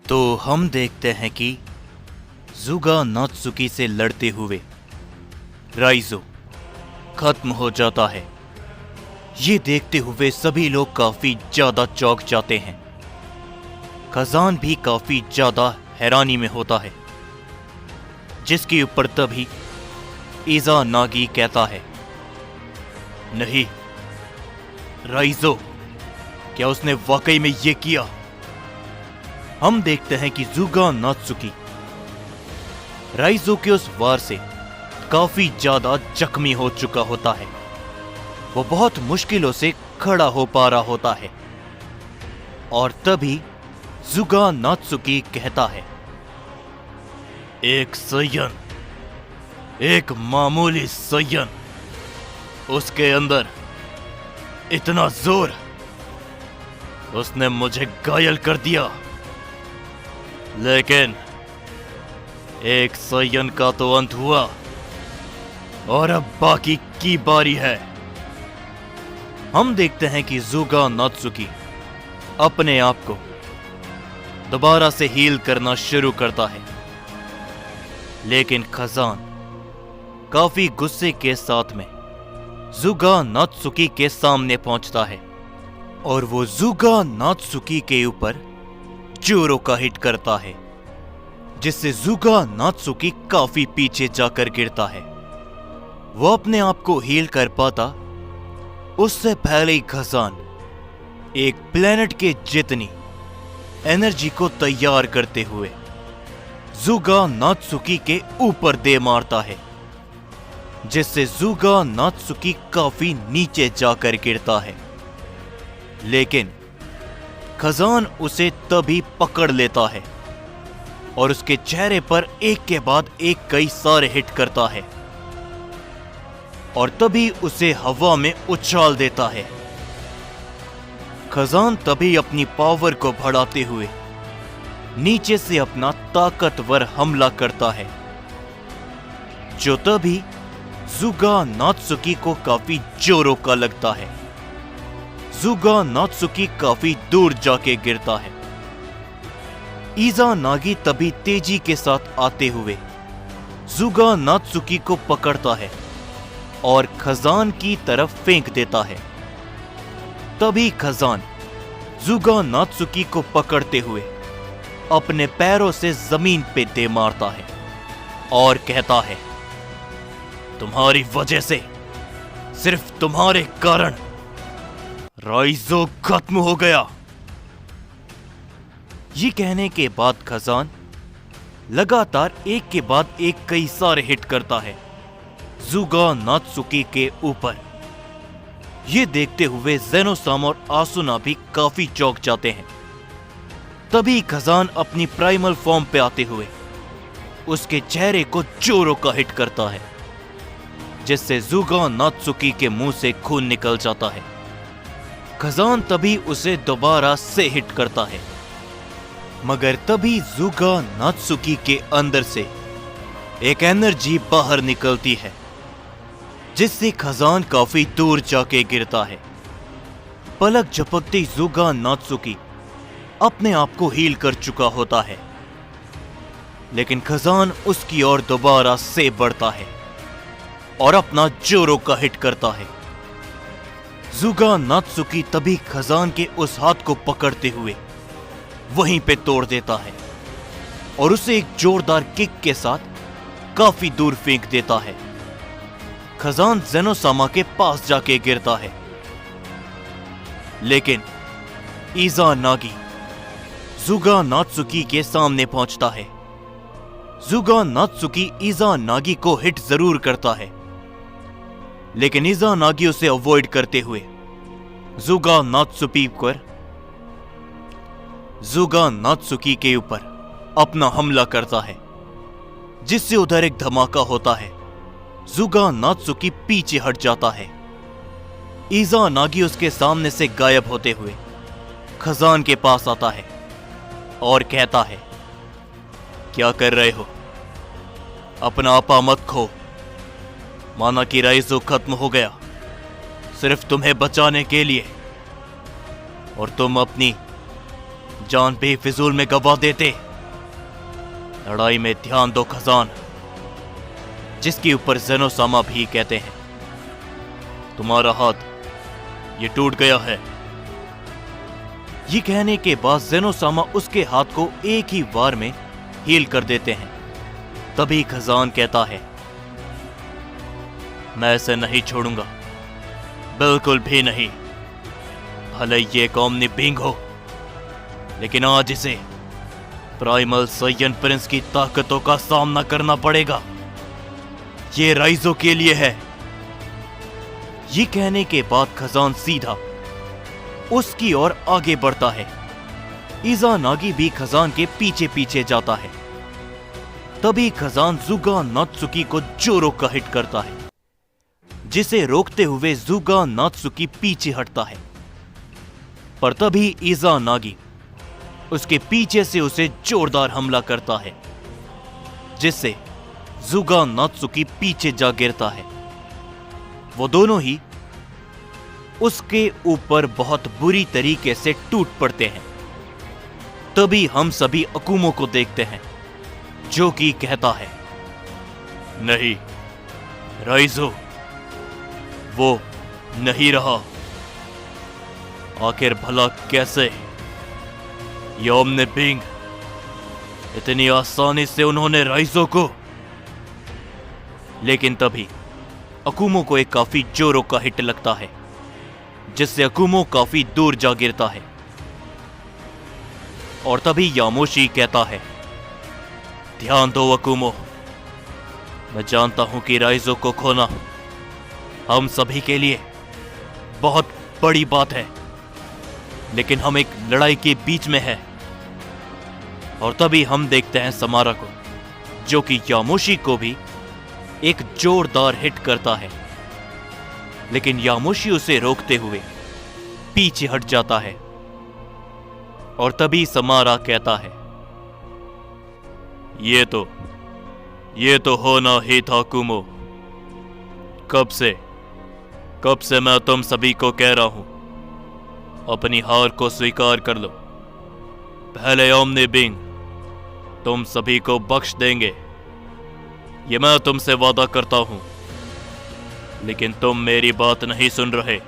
तो हम देखते हैं कि ज़ुगा नात्सुकी से लड़ते हुए राइज़ो खत्म हो जाता है। ये देखते हुए सभी लोग काफी ज्यादा चौंक जाते हैं। खजान भी काफी ज्यादा हैरानी में होता है, जिसके ऊपर तभी इज़ानागी कहता है, नहीं राइज़ो, क्या उसने वाकई में ये किया? हम देखते हैं कि ज़ुगा नात्सुकी राइज़ो के उस वार से काफी ज्यादा जख्मी हो चुका होता है। वो बहुत मुश्किलों से खड़ा हो पा रहा होता है और तभी ज़ुगा नात्सुकी कहता है, एक सयन, एक मामूली सयन, उसके अंदर इतना जोर, उसने मुझे घायल कर दिया। लेकिन एक सयन का तो अंत हुआ और अब बाकी की बारी है। हम देखते हैं कि ज़ुगा नात्सुकी अपने आप को दोबारा से हील करना शुरू करता है, लेकिन खजान काफी गुस्से के साथ में ज़ुगा नात्सुकी के सामने पहुंचता है और वो ज़ुगा नात्सुकी के ऊपर जोरों का हिट करता है, जिससे ज़ुगा नात्सुकी काफी पीछे जाकर गिरता है। वो अपने आप को हील कर पाता उससे पहले ही खजान एक प्लेनेट के जितनी एनर्जी को तैयार करते हुए ज़ुगा नात्सुकी के ऊपर दे मारता है, जिससे ज़ुगा नात्सुकी काफी नीचे जाकर गिरता है। लेकिन खजान उसे तभी पकड़ लेता है और उसके चेहरे पर एक के बाद एक कई सारे हिट करता है और तभी उसे हवा में उछाल देता है। खजान तभी अपनी पावर को बढ़ाते हुए नीचे से अपना ताकतवर हमला करता है, जो तभी ज़ुगा नात्सुकी को काफी जोरों का लगता है। ज़ुगा नात्सुकी काफी दूर जाके गिरता है। इज़ानागी तभी तेजी के साथ आते हुए ज़ुगा नात्सुकी को पकड़ता है और खजान की तरफ फेंक देता है। तभी खजान ज़ुगा नात्सुकी को पकड़ते हुए अपने पैरों से जमीन पे दे मारता है और कहता है, तुम्हारी वजह से, सिर्फ तुम्हारे कारण राइज़ो खत्म हो गया। ये कहने के बाद खजान लगातार एक के बाद एक कई सारे हिट करता है ज़ुगा नात्सुकी के ऊपर। ये देखते हुए ज़ेनोसामा और आसुना भी काफी चौंक जाते हैं। तभी खजान अपनी प्राइमल फॉर्म पे आते हुए उसके चेहरे को जोरों का हिट करता है, जिससे ज़ुगा नात्सुकी के मुंह से खून निकल जाता है। खजान तभी उसे दोबारा से हिट करता है, मगर तभी ज़ुगा नात्सुकी के अंदर से एक एनर्जी बाहर निकलती है, जिससे खजान काफी दूर जाके गिरता है। पलक झपकते ज़ुगा नात्सुकी अपने आप को हील कर चुका होता है, लेकिन खजान उसकी ओर दोबारा से बढ़ता है और अपना जोरों का हिट करता है। ज़ुगा नात्सुकी तभी खजान के उस हाथ को पकड़ते हुए वहीं पे तोड़ देता है और उसे एक जोरदार किक के साथ काफी दूर फेंक देता है। खजान ज़ेनोसामा के पास जाके गिरता है, लेकिन इज़ानागी ज़ुगा नात्सुकी के सामने पहुंचता है। ज़ुगा नात्सुकी इज़ानागी को हिट जरूर करता है, लेकिन इज़ानागी उसे अवॉइड करते हुए ज़ुगा नात्सुकी के ऊपर अपना हमला करता है, जिससे उधर एक धमाका होता है। ज़ुगा नात्सुकी पीछे हट जाता है। इज़ानागी उसके सामने से गायब होते हुए खजान के पास आता है और कहता है, क्या कर रहे हो? अपना आपा मत खो। माना कि राइज़ो खत्म हो गया सिर्फ तुम्हें बचाने के लिए, और तुम अपनी जान बेफिजूल में गवा देते। लड़ाई में ध्यान दो खजान, जिसके ऊपर ज़ेनोसामा भी कहते हैं। तुम्हारा हाथ ये टूट गया है। ये कहने के बाद ज़ेनोसामा उसके हाथ को एक ही वार में हील कर देते हैं। तभी खजान कहता है, मैं इसे नहीं छोड़ूंगा, बिल्कुल भी नहीं। भले ये एक ओमनी बीइंग हो, लेकिन आज इसे प्राइमल साइयन प्रिंस की ताकतों का सामना करना पड़ेगा। ये राइजो के लिए है। ये कहने के बाद खजान सीधा उसकी ओर आगे बढ़ता है। इज़ानागी भी खजान के पीछे पीछे जाता है। तभी खजान ज़ुगा नात्सुकी को जोरों का हिट करता है, जिसे रोकते हुए ज़ुगा नात्सुकी पीछे हटता है। पर तभी इज़ानागी उसके पीछे से उसे जोरदार हमला करता है, जिससे ज़ुगा नात्सुकी पीछे जा गिरता है। वो दोनों ही उसके ऊपर बहुत बुरी तरीके से टूट पड़ते हैं। तभी हम सभी अकुमो को देखते हैं, जो कि कहता है, नहीं राइजो, वो नहीं रहा। आखिर भला कैसे ये ओमनी बीइंग, इतनी आसानी से उन्होंने राइजो को। लेकिन तभी अकुमो को एक काफी जोरों का हिट लगता है, जिससे अकुमो काफी दूर जा गिरता है। और तभी यामोशी कहता है, ध्यान दो अकुमो, मैं जानता हूं कि राइजो को खोना हम सभी के लिए बहुत बड़ी बात है, लेकिन हम एक लड़ाई के बीच में हैं। और तभी हम देखते हैं समारा को, जो कि यामोशी को भी एक जोरदार हिट करता है, लेकिन यामोशी उसे रोकते हुए पीछे हट जाता है। और तभी समारा कहता है, ये तो होना ही था कुमो। कब से मैं तुम सभी को कह रहा हूं, अपनी हार को स्वीकार कर लो। पहले ओमनी बीइंग तुम सभी को बख्श देंगे, ये मैं तुमसे वादा करता हूं। लेकिन तुम मेरी बात नहीं सुन रहे,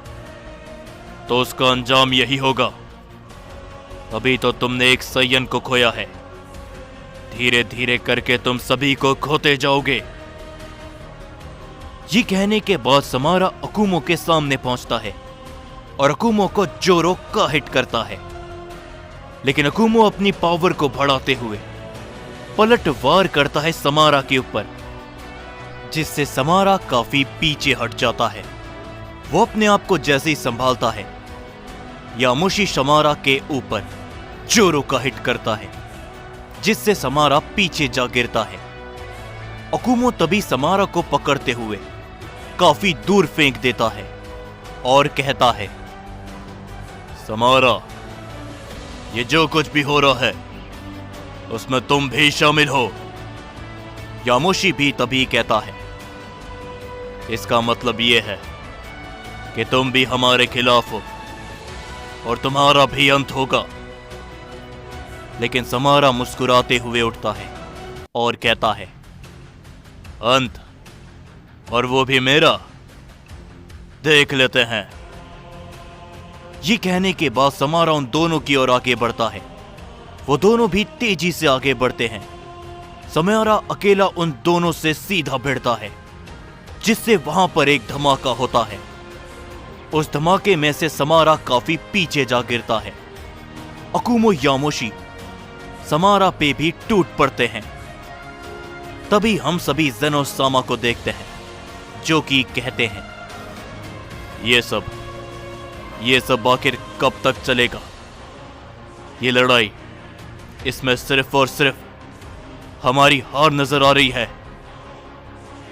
तो उसका अंजाम यही होगा। अभी तो तुमने एक साइयन को खोया है, धीरे धीरे करके तुम सभी को खोते जाओगे। ये कहने के बाद समारा अकुमो के सामने पहुंचता है और अकुमो को जोरों का हिट करता है। लेकिन अकुमो अपनी पावर को बढ़ाते हुए पलटवार करता है समारा के ऊपर, जिससे समारा काफी पीछे हट जाता है। वो अपने आप को जैसे ही संभालता है, यामोशी समारा के ऊपर जोरों का हिट करता है, जिससे समारा पीछे जा गिरता है। अकुमो तभी समारा को पकड़ते हुए काफी दूर फेंक देता है और कहता है, समारा, ये जो कुछ भी हो रहा है उसमें तुम भी शामिल हो। यामोशी भी तभी कहता है, इसका मतलब ये है कि तुम भी हमारे खिलाफ हो और तुम्हारा भी अंत होगा। लेकिन समारा मुस्कुराते हुए उठता है और कहता है, अंत, और वो भी मेरा, देख लेते हैं। ये कहने के बाद समारा उन दोनों की ओर आगे बढ़ता है। वो दोनों भी तेजी से आगे बढ़ते हैं। समारा अकेला उन दोनों से सीधा भिड़ता है, जिससे वहां पर एक धमाका होता है। उस धमाके में से समारा काफी पीछे जा गिरता है। अकुमो यामोशी समारा पे भी टूट पड़ते हैं। तभी हम सभी ज़ेनोसामा को देखते हैं, जो कि कहते हैं, ये सब आखिर कब तक चलेगा? ये लड़ाई, इसमें सिर्फ और सिर्फ हमारी हार नजर आ रही है।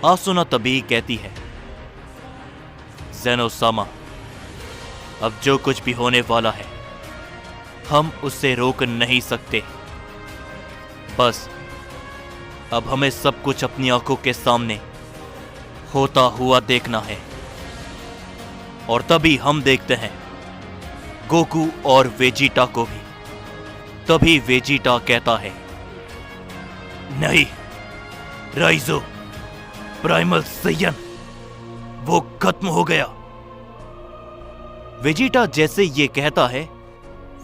आसुना तभी कहती है, ज़ेनोसामा, अब जो कुछ भी होने वाला है हम उससे रोक नहीं सकते। बस अब हमें सब कुछ अपनी आंखों के सामने होता हुआ देखना है। और तभी हम देखते हैं गोकू और वेजिटा को भी, तभी वेजिटा कहता है, नहीं राइजो, प्राइमल सैयन वो खत्म हो गया। वेजिटा जैसे ये कहता है,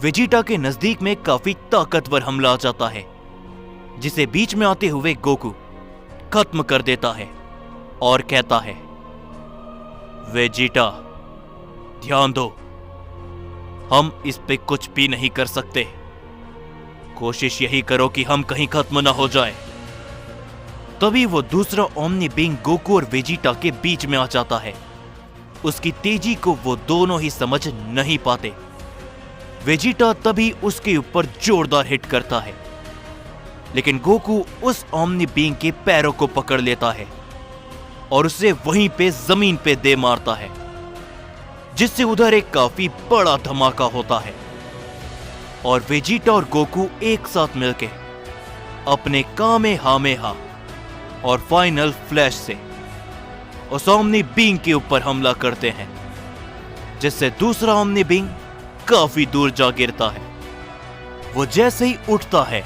वेजिटा के नजदीक में काफी ताकतवर हमला आ जाता है, जिसे बीच में आते हुए गोकू खत्म कर देता है और कहता है, वेजिटा ध्यान दो, हम इस पे कुछ भी नहीं कर सकते। कोशिश यही करो कि हम कहीं खत्म ना हो जाए। तभी वो दूसरा ओमनी बीइंग गोकू और वेजिटा के बीच में आ जाता है। उसकी तेजी को वो दोनों ही समझ नहीं पाते। वेजिटा तभी उसके ऊपर जोरदार हिट करता है, लेकिन गोकू उस ओमनी बीइंग के पैरों को पकड़ लेता है और उसे वहीं पे जमीन पे दे मारता है, जिससे उधर एक काफी बड़ा धमाका होता है और वेजिटा और गोकू एक साथ मिलकर अपने कामेहामेहा और फाइनल फ्लैश से उस ओमनी बीइंग के ऊपर हमला करते हैं, जिससे दूसरा ओमनी बीइंग काफी दूर जा गिरता है। वो जैसे ही उठता है,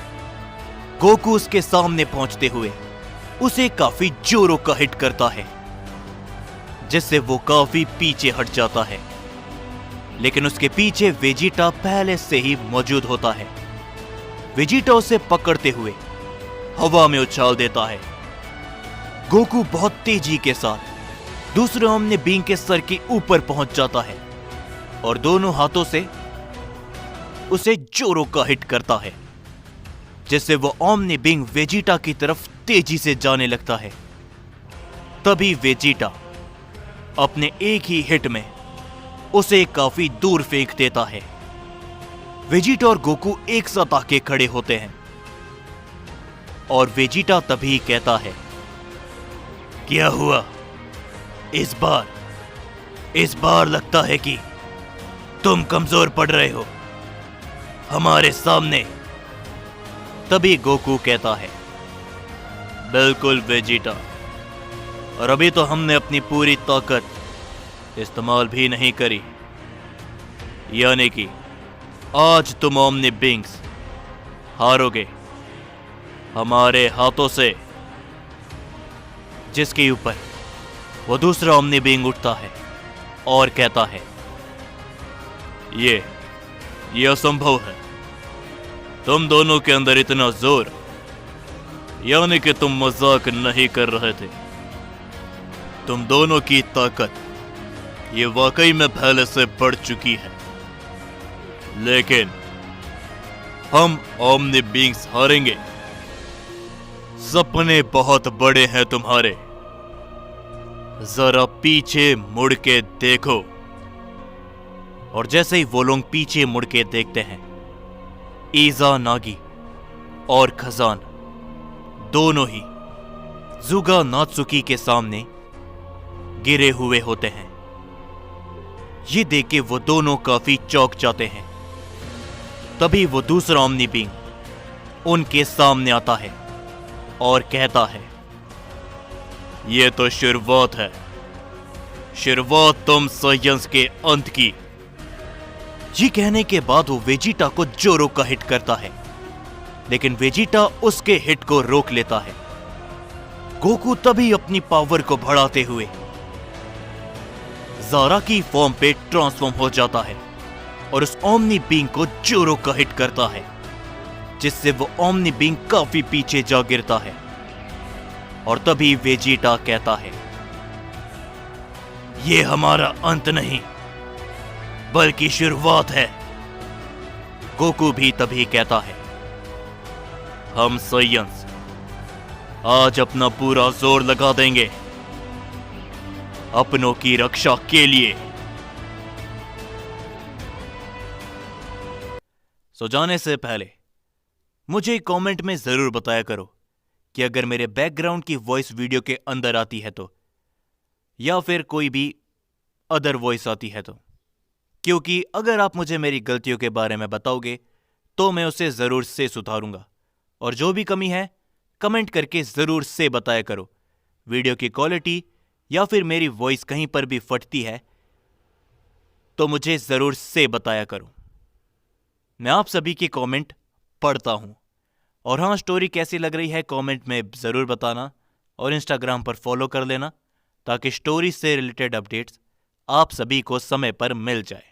गोकू उसके सामने पहुंचते हुए उसे काफी जोरों का हिट करता है, जिससे वो काफी पीछे हट जाता है। लेकिन उसके पीछे वेजिटा पहले से ही मौजूद होता है। वेजिटा उसे पकड़ते हुए हवा में उछाल देता है। गोकू बहुत तेजी के साथ दूसरे ओमनी बीइंग के सर के ऊपर पहुंच जाता है और दोनों हाथों से उसे जोरों का हिट करता है, जिससे वो ओमनी बीइंग वेजिटा की तरफ तेजी से जाने लगता है। तभी वेजिटा अपने एक ही हिट में उसे काफी दूर फेंक देता है। वेजिटा और गोकू एक साथ आके खड़े होते हैं और वेजिटा तभी कहता है, क्या हुआ? इस बार लगता है कि तुम कमजोर पड़ रहे हो हमारे सामने। तभी गोकू कहता है, बिल्कुल वेजिटा, और अभी तो हमने अपनी पूरी ताकत इस्तेमाल भी नहीं करी, यानी कि आज तुम ओमनी बीइंग्स हारोगे हमारे हाथों से। जिसके ऊपर वो दूसरा ओमनी बीइंग उठता है और कहता है, ये असंभव है, तुम दोनों के अंदर इतना जोर, यानी कि तुम मजाक नहीं कर रहे थे। तुम दोनों की ताकत ये वाकई में पहले से बढ़ चुकी है, लेकिन हम ओमनी बीइंग्स हारेंगे। सपने बहुत बड़े हैं तुम्हारे, जरा पीछे मुड़ के देखो। और जैसे ही वो लोग पीछे मुड़ के देखते हैं, इज़ानागी और खजान दोनों ही ज़ुगा नात्सुकी के सामने गिरे हुए होते हैं। ये देख के वो दोनों काफी चौंक जाते हैं। तभी वो दूसरा ओमनी बीइंग उनके सामने आता है और कहता है, ये तो शुरुआत है, शुरुआत तुम साइंस के अंत की। ये कहने के बाद वो वेजिटा को जोरों का हिट करता है, लेकिन वेजिटा उसके हिट को रोक लेता है। गोकू तभी अपनी पावर को बढ़ाते हुए ज़ारा की फॉर्म पे ट्रांसफॉर्म हो जाता है और उस ओमनी बीइंग को जोरों का हिट करता है, जिससे वो ओमनी बीइंग काफी पीछे जा गिरता है। और तभी वेजिटा कहता है, ये हमारा अंत नहीं बल्कि शुरुआत है। गोकू भी तभी कहता है, हम साइंस आज अपना पूरा जोर लगा देंगे अपनों की रक्षा के लिए। सो जाने से पहले मुझे कमेंट में जरूर बताया करो कि अगर मेरे बैकग्राउंड की वॉइस वीडियो के अंदर आती है तो, या फिर कोई भी अदर वॉइस आती है तो, क्योंकि अगर आप मुझे मेरी गलतियों के बारे में बताओगे तो मैं उसे जरूर से सुधारूंगा। और जो भी कमी है कमेंट करके जरूर से बताया करो। वीडियो की क्वालिटी या फिर मेरी वॉइस कहीं पर भी फटती है तो मुझे जरूर से बताया करो। मैं आप सभी के कमेंट पढ़ता हूँ। और हाँ, स्टोरी कैसी लग रही है कमेंट में ज़रूर बताना और इंस्टाग्राम पर फॉलो कर लेना ताकि स्टोरी से रिलेटेड अपडेट्स आप सभी को समय पर मिल जाए।